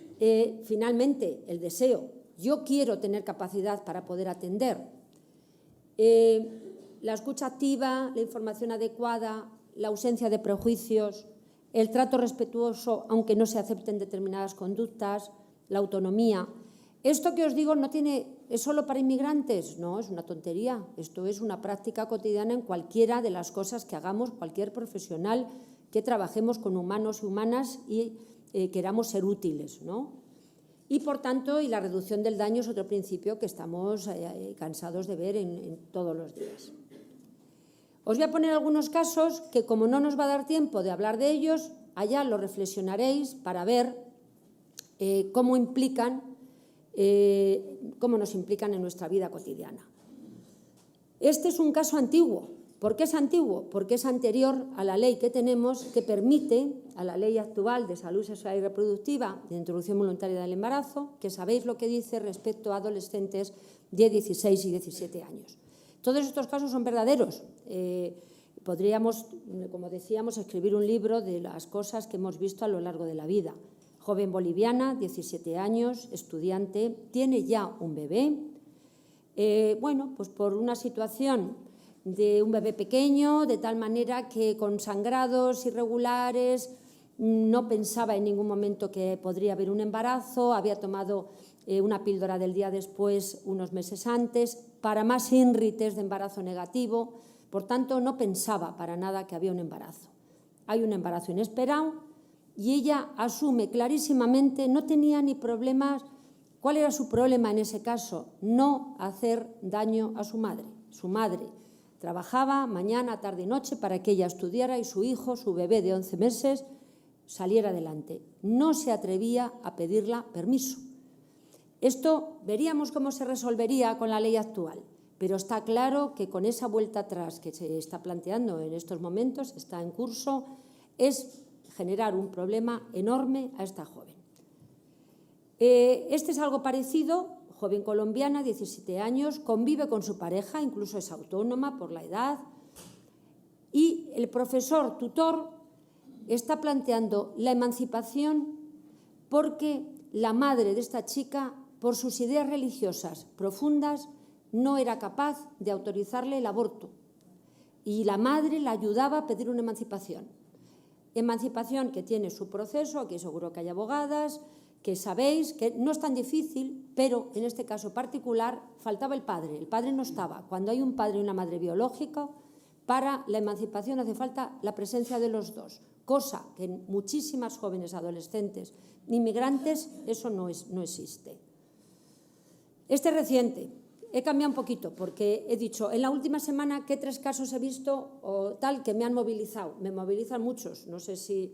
finalmente, el deseo. Yo quiero tener capacidad para poder atender. La escucha activa, la información adecuada, la ausencia de prejuicios, el trato respetuoso aunque no se acepten determinadas conductas, la autonomía. Esto que os digo ¿es solo para inmigrantes? No, es una tontería. Esto es una práctica cotidiana en cualquiera de las cosas que hagamos, cualquier profesional que trabajemos con humanos y humanas y queramos ser útiles, ¿no? Y, por tanto, la reducción del daño es otro principio que estamos cansados de ver en todos los días. Os voy a poner algunos casos que, como no nos va a dar tiempo de hablar de ellos, allá lo reflexionaréis para ver cómo nos implican en nuestra vida cotidiana. Este es un caso antiguo, ¿Por qué es antiguo? Porque es anterior a la ley que tenemos que permite, a la ley actual de salud sexual y reproductiva de introducción voluntaria del embarazo, que sabéis lo que dice respecto a adolescentes de 16 y 17 años. Todos estos casos son verdaderos. Podríamos, como decíamos, escribir un libro de las cosas que hemos visto a lo largo de la vida. Joven boliviana, 17 años, estudiante, tiene ya un bebé. Bueno, pues por una situación de un bebé pequeño, de tal manera que con sangrados irregulares, no pensaba en ningún momento que podría haber un embarazo, había tomado una píldora del día después, unos meses antes, para más ínrites de embarazo negativo, por tanto no pensaba para nada que había un embarazo. Hay un embarazo inesperado y ella asume clarísimamente, no tenía ni problemas. ¿Cuál era su problema en ese caso? No hacer daño a su madre. Su madre trabajaba mañana, tarde y noche para que ella estudiara y su hijo, su bebé de 11 meses, saliera adelante. No se atrevía a pedirle permiso. Esto veríamos cómo se resolvería con la ley actual, pero está claro que con esa vuelta atrás que se está planteando en estos momentos, está en curso, es generar un problema enorme a esta joven. Este es algo parecido. Joven colombiana, 17 años, convive con su pareja, incluso es autónoma por la edad, y el profesor tutor está planteando la emancipación porque la madre de esta chica, por sus ideas religiosas profundas, no era capaz de autorizarle el aborto, y la madre la ayudaba a pedir una emancipación. Emancipación que tiene su proceso, aquí seguro que hay abogadas, que sabéis que no es tan difícil, pero en este caso particular faltaba el padre no estaba. Cuando hay un padre y una madre biológica, para la emancipación hace falta la presencia de los dos, cosa que en muchísimas jóvenes adolescentes inmigrantes eso no existe. Este es reciente, he cambiado un poquito porque he dicho, en la última semana, ¿qué 3 casos he visto o tal que me han movilizado? Me movilizan muchos, no sé si...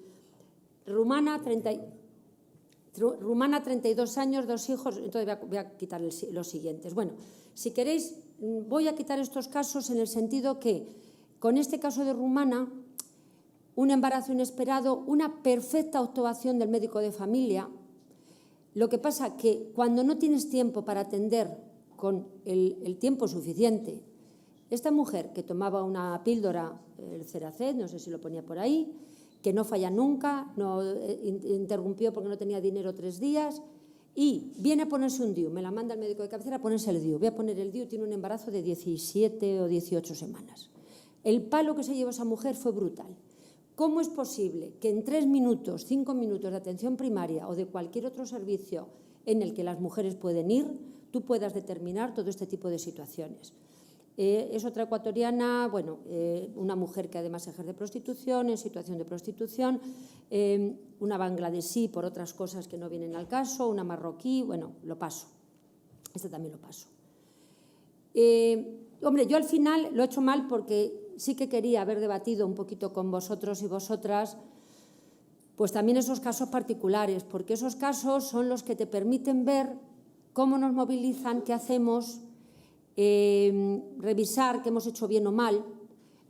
Rumana, 32 años, 2 hijos, entonces voy a quitar los siguientes. Bueno, si queréis, voy a quitar estos casos en el sentido que, con este caso de Rumana, un embarazo inesperado, una perfecta actuación del médico de familia. Lo que pasa que cuando no tienes tiempo para atender con el tiempo suficiente, esta mujer que tomaba una píldora, el Ceracet, no sé si lo ponía por ahí, que no falla nunca, no interrumpió porque no tenía dinero 3 días, y viene a ponerse un DIU, me la manda el médico de cabecera a ponerse el DIU, voy a poner el DIU, tiene un embarazo de 17 o 18 semanas. El palo que se llevó esa mujer fue brutal. ¿Cómo es posible que en 3 minutos, 5 minutos de atención primaria o de cualquier otro servicio en el que las mujeres pueden ir, tú puedas determinar todo este tipo de situaciones? Es otra ecuatoriana, bueno, una mujer que además ejerce prostitución, en situación de prostitución, una bangladesí por otras cosas que no vienen al caso, una marroquí, bueno, lo paso. Este también lo paso. Hombre, yo al final lo he hecho mal porque sí que quería haber debatido un poquito con vosotros y vosotras, pues también esos casos particulares, porque esos casos son los que te permiten ver cómo nos movilizan, qué hacemos, revisar qué hemos hecho bien o mal.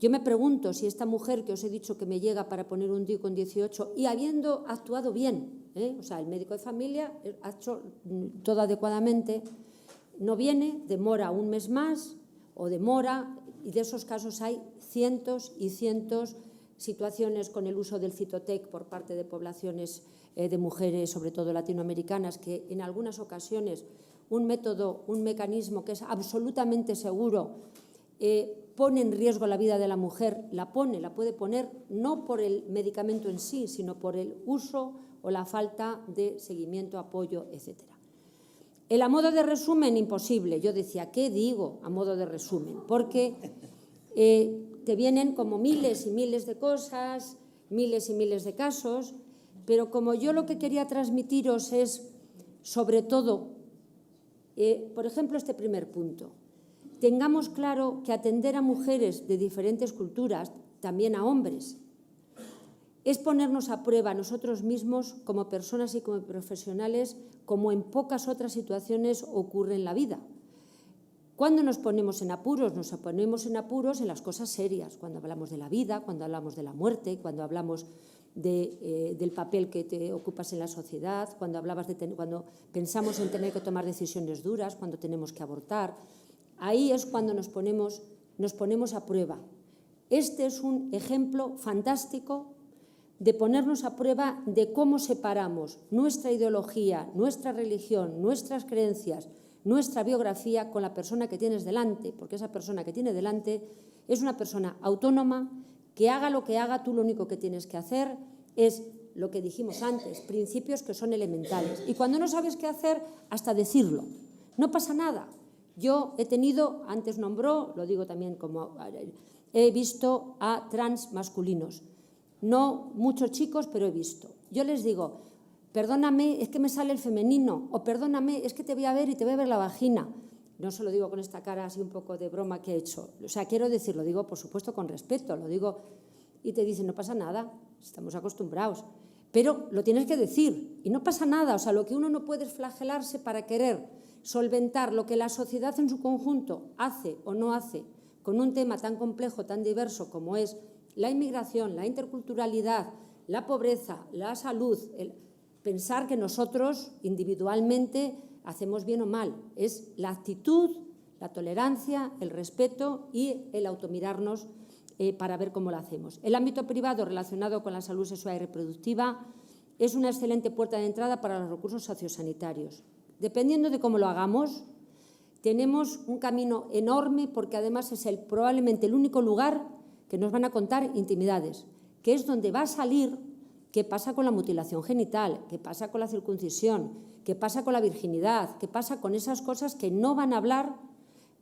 Yo me pregunto si esta mujer que os he dicho que me llega para poner un DIU con 18 y habiendo actuado bien, o sea, el médico de familia ha hecho todo adecuadamente, no viene, demora un mes más o demora, y de esos casos hay cientos y cientos situaciones con el uso del Citotec por parte de poblaciones de mujeres, sobre todo latinoamericanas, que en algunas ocasiones un método, un mecanismo que es absolutamente seguro, pone en riesgo la vida de la mujer, la puede poner no por el medicamento en sí, sino por el uso o la falta de seguimiento, apoyo, etc. El a modo de resumen, imposible. Yo decía, ¿qué digo a modo de resumen? Porque te vienen como miles y miles de cosas, miles y miles de casos, pero como yo lo que quería transmitiros es, sobre todo, por ejemplo, este primer punto. Tengamos claro que atender a mujeres de diferentes culturas, también a hombres, es ponernos a prueba nosotros mismos como personas y como profesionales, como en pocas otras situaciones ocurre en la vida. ¿Cuándo nos ponemos en apuros? Nos ponemos en apuros en las cosas serias, cuando hablamos de la vida, cuando hablamos de la muerte, cuando hablamos del papel que te ocupas en la sociedad, cuando pensamos en tener que tomar decisiones duras, cuando tenemos que abortar. Ahí es cuando nos ponemos a prueba. Este es un ejemplo fantástico de ponernos a prueba de cómo separamos nuestra ideología, nuestra religión, nuestras creencias, nuestra biografía con la persona que tienes delante, porque esa persona que tiene delante es una persona autónoma, que haga lo que haga, tú lo único que tienes que hacer es lo que dijimos antes, principios que son elementales. Y cuando no sabes qué hacer, hasta decirlo. No pasa nada. Yo he tenido, antes nombró, lo digo también como he visto a trans masculinos. No muchos chicos, pero he visto. Yo les digo, perdóname, es que me sale el femenino, o perdóname, es que te voy a ver y te voy a ver la vagina. No se lo digo con esta cara así un poco de broma que he hecho. O sea, quiero decir, lo digo por supuesto con respeto, lo digo y te dicen, no pasa nada, estamos acostumbrados. Pero lo tienes que decir y no pasa nada. O sea, lo que uno no puede es flagelarse para querer solventar lo que la sociedad en su conjunto hace o no hace con un tema tan complejo, tan diverso como es la inmigración, la interculturalidad, la pobreza, la salud, pensar que nosotros individualmente hacemos bien o mal. Es la actitud, la tolerancia, el respeto y el automirarnos para ver cómo lo hacemos. El ámbito privado relacionado con la salud sexual y reproductiva es una excelente puerta de entrada para los recursos sociosanitarios. Dependiendo de cómo lo hagamos, tenemos un camino enorme porque además es probablemente el único lugar que nos van a contar intimidades, que es donde va a salir qué pasa con la mutilación genital, qué pasa con la circuncisión, qué pasa con la virginidad, qué pasa con esas cosas que no van a hablar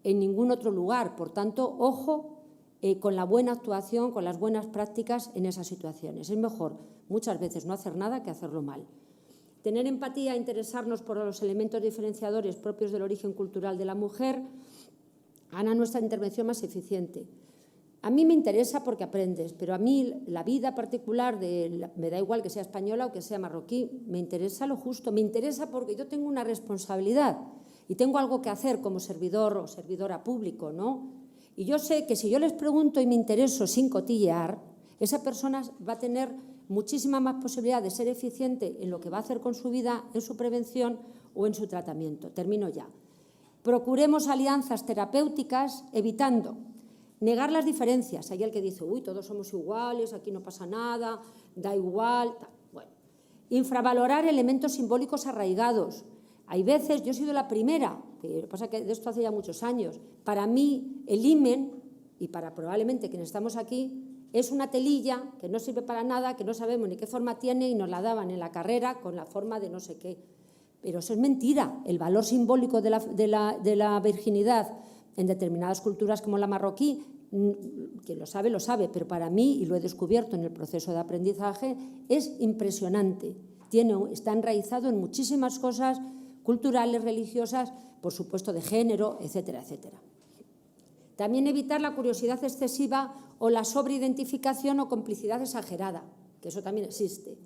en ningún otro lugar. Por tanto, ojo con la buena actuación, con las buenas prácticas en esas situaciones. Es mejor muchas veces no hacer nada que hacerlo mal. Tener empatía, interesarnos por los elementos diferenciadores propios del origen cultural de la mujer hará nuestra intervención más eficiente. A mí me interesa porque aprendes, pero a mí la vida particular, me da igual que sea española o que sea marroquí, me interesa lo justo, me interesa porque yo tengo una responsabilidad y tengo algo que hacer como servidor o servidora público, ¿no? Y yo sé que si yo les pregunto y me intereso sin cotillear, esa persona va a tener muchísima más posibilidad de ser eficiente en lo que va a hacer con su vida, en su prevención o en su tratamiento. Termino ya. Procuremos alianzas terapéuticas evitando negar las diferencias. Hay el que dice, uy, todos somos iguales, aquí no pasa nada, da igual. Bueno, infravalorar elementos simbólicos arraigados. Hay veces, yo he sido la primera, que lo que pasa que de esto hace ya muchos años, para mí el himen, y para probablemente quienes estamos aquí, es una telilla que no sirve para nada, que no sabemos ni qué forma tiene y nos la daban en la carrera con la forma de no sé qué. Pero eso es mentira. El valor simbólico de la virginidad en determinadas culturas como la marroquí, quien lo sabe, pero para mí, y lo he descubierto en el proceso de aprendizaje, es impresionante. Está enraizado en muchísimas cosas culturales, religiosas, por supuesto de género, etcétera, etcétera. También evitar la curiosidad excesiva o la sobreidentificación o complicidad exagerada, que eso también existe.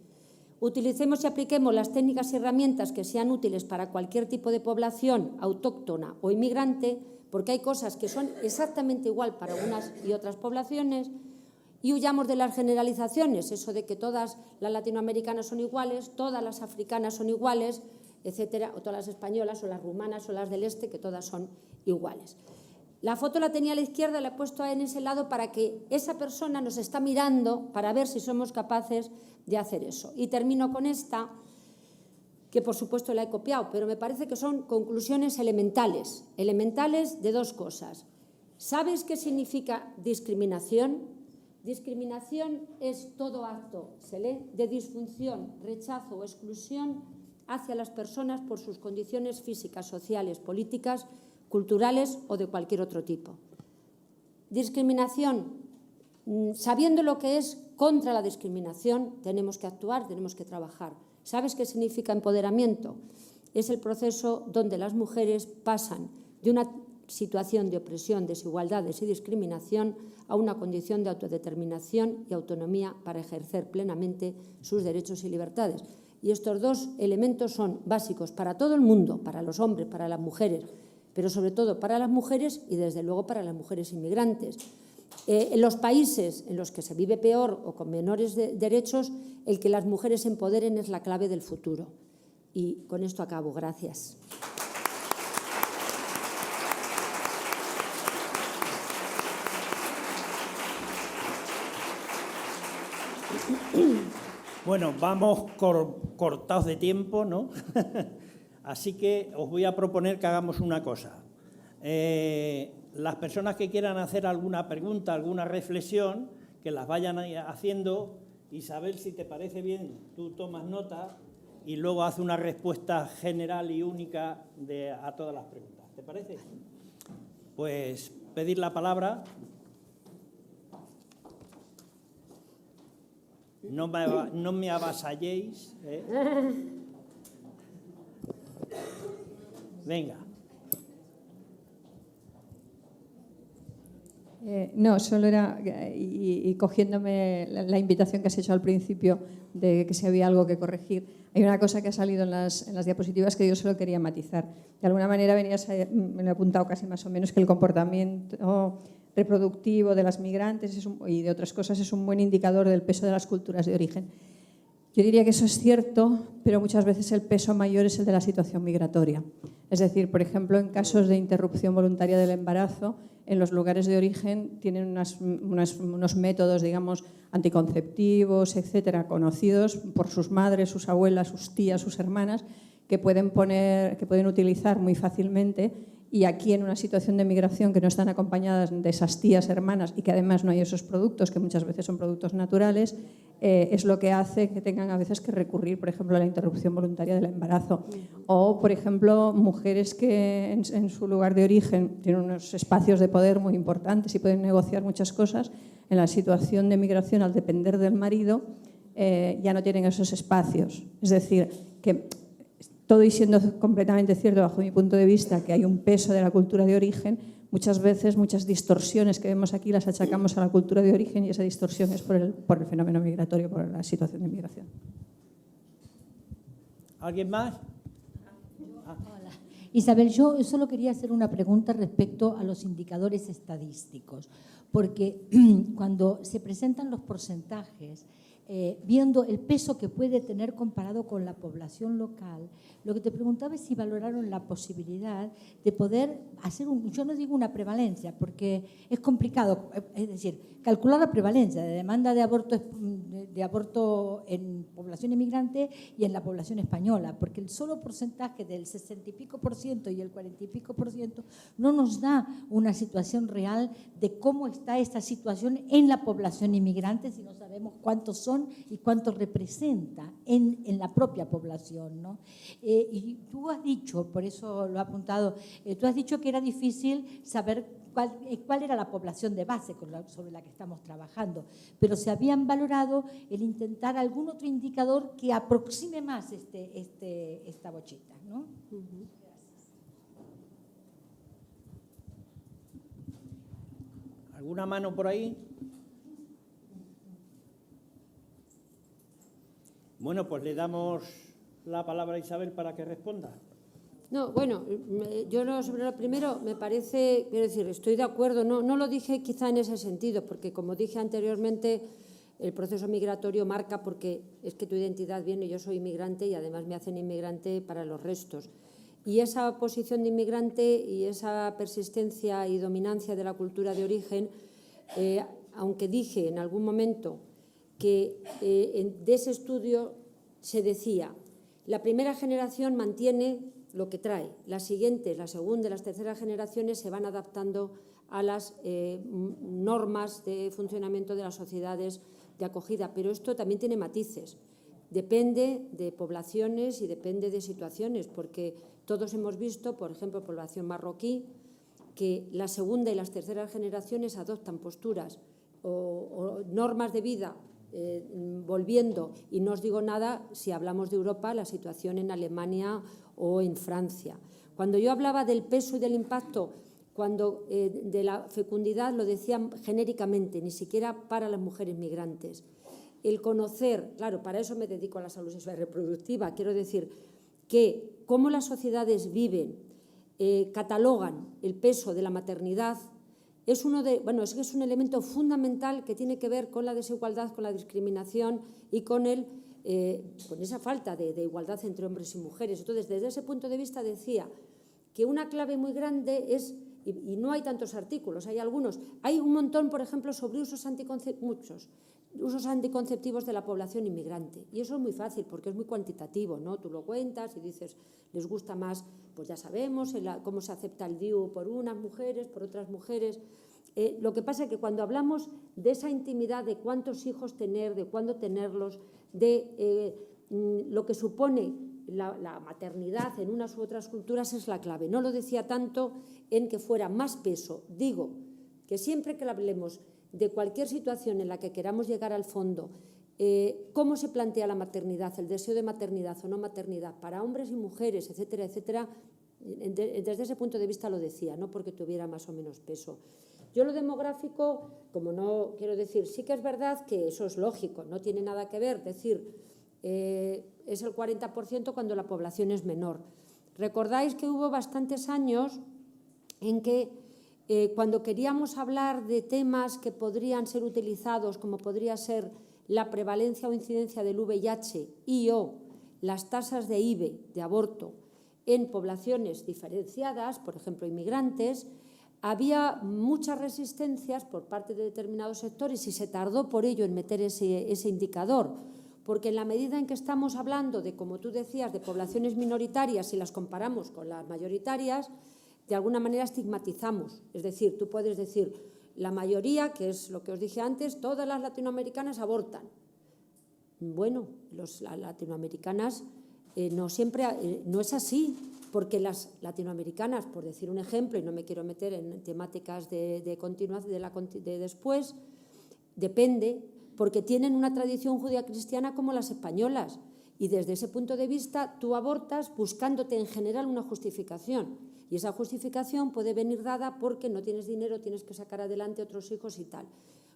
Utilicemos y apliquemos las técnicas y herramientas que sean útiles para cualquier tipo de población autóctona o inmigrante, porque hay cosas que son exactamente igual para unas y otras poblaciones, y huyamos de las generalizaciones, eso de que todas las latinoamericanas son iguales, todas las africanas son iguales, etcétera, o todas las españolas o las rumanas o las del este, que todas son iguales. La foto la tenía a la izquierda, la he puesto en ese lado para que esa persona nos está mirando para ver si somos capaces de hacer eso. Y termino con esta, que por supuesto la he copiado, pero me parece que son conclusiones elementales de dos cosas. ¿Sabes qué significa discriminación? Discriminación es todo acto, se lee, de disfunción, rechazo o exclusión hacia las personas por sus condiciones físicas, sociales, políticas, culturales o de cualquier otro tipo. Discriminación, sabiendo lo que es contra la discriminación, tenemos que actuar, tenemos que trabajar. ¿Sabes qué significa empoderamiento? Es el proceso donde las mujeres pasan de una situación de opresión, desigualdades y discriminación a una condición de autodeterminación y autonomía para ejercer plenamente sus derechos y libertades. Y estos dos elementos son básicos para todo el mundo, para los hombres, para las mujeres, pero sobre todo para las mujeres y desde luego para las mujeres inmigrantes. En los países en los que se vive peor o con menores derechos, el que las mujeres se empoderen es la clave del futuro. Y con esto acabo. Gracias. Bueno, vamos cortados de tiempo, ¿no? Así que os voy a proponer que hagamos una cosa. Las personas que quieran hacer alguna pregunta, alguna reflexión, que las vayan haciendo. Isabel, si te parece bien, tú tomas nota y luego hace una respuesta general y única a todas las preguntas. ¿Te parece? Pues pedir la palabra. No me avasalléis, ¿eh? Venga. No, solo era, y cogiéndome la invitación que has hecho al principio de que si había algo que corregir, hay una cosa que ha salido en las diapositivas que yo solo quería matizar. De alguna manera me lo he apuntado casi más o menos, que el comportamiento reproductivo de las migrantes y de otras cosas es un buen indicador del peso de las culturas de origen. Yo diría que eso es cierto, pero muchas veces el peso mayor es el de la situación migratoria. Es decir, por ejemplo, en casos de interrupción voluntaria del embarazo, en los lugares de origen tienen unos métodos, digamos, anticonceptivos, etcétera, conocidos por sus madres, sus abuelas, sus tías, sus hermanas, que pueden utilizar muy fácilmente. Y aquí, en una situación de migración que no están acompañadas de esas tías, hermanas, y que además no hay esos productos, que muchas veces son productos naturales, es lo que hace que tengan a veces que recurrir, por ejemplo, a la interrupción voluntaria del embarazo. O, por ejemplo, mujeres que en su lugar de origen tienen unos espacios de poder muy importantes y pueden negociar muchas cosas, en la situación de migración, al depender del marido, ya no tienen esos espacios. Es decir, que todo y siendo completamente cierto, bajo mi punto de vista, que hay un peso de la cultura de origen, muchas veces muchas distorsiones que vemos aquí las achacamos a la cultura de origen y esa distorsión es por el fenómeno migratorio, por la situación de migración. ¿Alguien más? Hola. Isabel, yo solo quería hacer una pregunta respecto a los indicadores estadísticos, porque cuando se presentan los porcentajes, viendo el peso que puede tener comparado con la población local, lo que te preguntaba es si valoraron la posibilidad de poder hacer yo no digo una prevalencia, porque es complicado, es decir, calcular la prevalencia de demanda de aborto en población inmigrante y en la población española, porque el solo porcentaje del 60 y pico % y el 40 y pico % no nos da una situación real de cómo está esta situación en la población inmigrante, si no sabemos cuántos son y cuánto representa en la propia población, ¿no? Y tú has dicho, por eso lo he apuntado, tú has dicho que era difícil saber cuál era la población de base sobre la que estamos trabajando, pero se habían valorado el intentar algún otro indicador que aproxime más esta bochita, ¿no? ¿Alguna mano por ahí? Bueno, pues le damos la palabra a Isabel para que responda. No, bueno, yo sobre lo primero me parece, quiero decir, estoy de acuerdo, no lo dije quizá en ese sentido, porque como dije anteriormente, el proceso migratorio marca porque es que tu identidad viene, yo soy inmigrante y además me hacen inmigrante para los restos. Y esa posición de inmigrante y esa persistencia y dominancia de la cultura de origen, aunque dije en algún momento que de ese estudio se decía, la primera generación mantiene lo que trae, las siguientes, la segunda y las terceras generaciones se van adaptando a las normas de funcionamiento de las sociedades de acogida, pero esto también tiene matices, depende de poblaciones y depende de situaciones, porque todos hemos visto, por ejemplo, población marroquí, que la segunda y las terceras generaciones adoptan posturas o normas de vida volviendo, y no os digo nada si hablamos de Europa, la situación en Alemania o en Francia. Cuando yo hablaba del peso y del impacto, de la fecundidad, lo decía genéricamente, ni siquiera para las mujeres migrantes. El conocer, claro, para eso me dedico a la salud sexual y reproductiva, quiero decir que cómo las sociedades viven catalogan el peso de la maternidad, es un elemento fundamental que tiene que ver con la desigualdad, con la discriminación y con esa falta de igualdad entre hombres y mujeres. Entonces, desde ese punto de vista decía que una clave muy grande es, y no hay tantos artículos, hay algunos, hay un montón, por ejemplo, sobre usos anticonceptivos de la población inmigrante. Y eso es muy fácil porque es muy cuantitativo, ¿no? Tú lo cuentas y dices, les gusta más, pues ya sabemos cómo se acepta el DIU por unas mujeres, por otras mujeres. Lo que pasa es que cuando hablamos de esa intimidad, de cuántos hijos tener, de cuándo tenerlos, de lo que supone la maternidad en unas u otras culturas, es la clave. No lo decía tanto en que fuera más peso. Digo que siempre que hablemos de cualquier situación en la que queramos llegar al fondo, cómo se plantea la maternidad, el deseo de maternidad o no maternidad para hombres y mujeres, etcétera, etcétera, desde ese punto de vista lo decía, no porque tuviera más o menos peso. Yo lo demográfico, como no quiero decir, sí que es verdad que eso es lógico, no tiene nada que ver, decir, es el 40% cuando la población es menor. Recordáis que hubo bastantes años en que cuando queríamos hablar de temas que podrían ser utilizados, como podría ser la prevalencia o incidencia del VIH y o las tasas de IVE, de aborto, en poblaciones diferenciadas, por ejemplo, inmigrantes, había muchas resistencias por parte de determinados sectores y se tardó por ello en meter ese indicador, porque en la medida en que estamos hablando de, como tú decías, de poblaciones minoritarias y las comparamos con las mayoritarias, de alguna manera estigmatizamos. Es decir, tú puedes decir, la mayoría, que es lo que os dije antes, todas las latinoamericanas abortan. Bueno, las latinoamericanas no siempre, no es así, porque las latinoamericanas, por decir un ejemplo, y no me quiero meter en temáticas de continuación de después, depende, porque tienen una tradición judía-cristiana como las españolas, y desde ese punto de vista tú abortas buscándote en general una justificación, y esa justificación puede venir dada porque no tienes dinero, tienes que sacar adelante otros hijos y tal.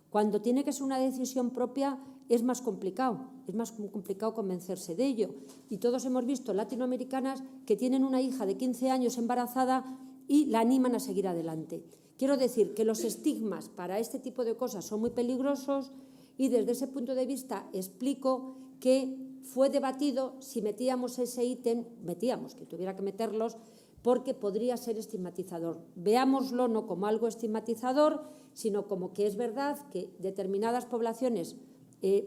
Cuando tiene que ser una decisión propia es más complicado convencerse de ello. Y todos hemos visto latinoamericanas que tienen una hija de 15 años embarazada y la animan a seguir adelante. Quiero decir que los estigmas para este tipo de cosas son muy peligrosos y desde ese punto de vista explico que fue debatido si metíamos ese ítem, que tuviera que meterlos, porque podría ser estigmatizador. Veámoslo no como algo estigmatizador, sino como que es verdad que determinadas poblaciones,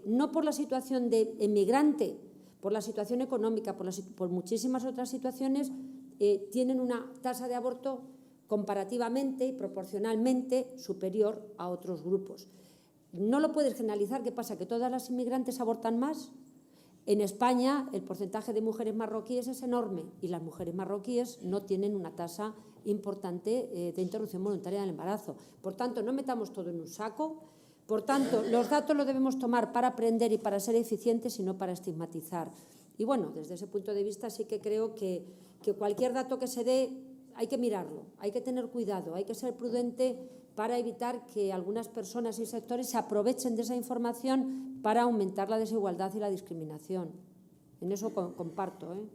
no por la situación de emigrante, por la situación económica, por muchísimas otras situaciones, tienen una tasa de aborto comparativamente y proporcionalmente superior a otros grupos. No lo puedes generalizar. ¿Qué pasa? ¿Que todas las inmigrantes abortan más? En España el porcentaje de mujeres marroquíes es enorme y las mujeres marroquíes no tienen una tasa importante de interrupción voluntaria del embarazo. Por tanto, no metamos todo en un saco. Por tanto, los datos los debemos tomar para aprender y para ser eficientes y no para estigmatizar. Y bueno, desde ese punto de vista sí que creo que cualquier dato que se dé hay que mirarlo, hay que tener cuidado, hay que ser prudente para evitar que algunas personas y sectores se aprovechen de esa información para aumentar la desigualdad y la discriminación. En eso comparto.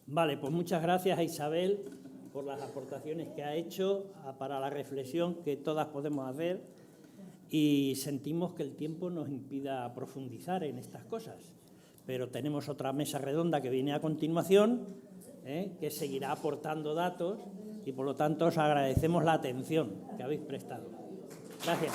Vale, pues muchas gracias a Isabel por las aportaciones que ha hecho para la reflexión que todas podemos hacer y sentimos que el tiempo nos impida profundizar en estas cosas. Pero tenemos otra mesa redonda que viene a continuación, que seguirá aportando datos y por lo tanto os agradecemos la atención que habéis prestado. Gracias.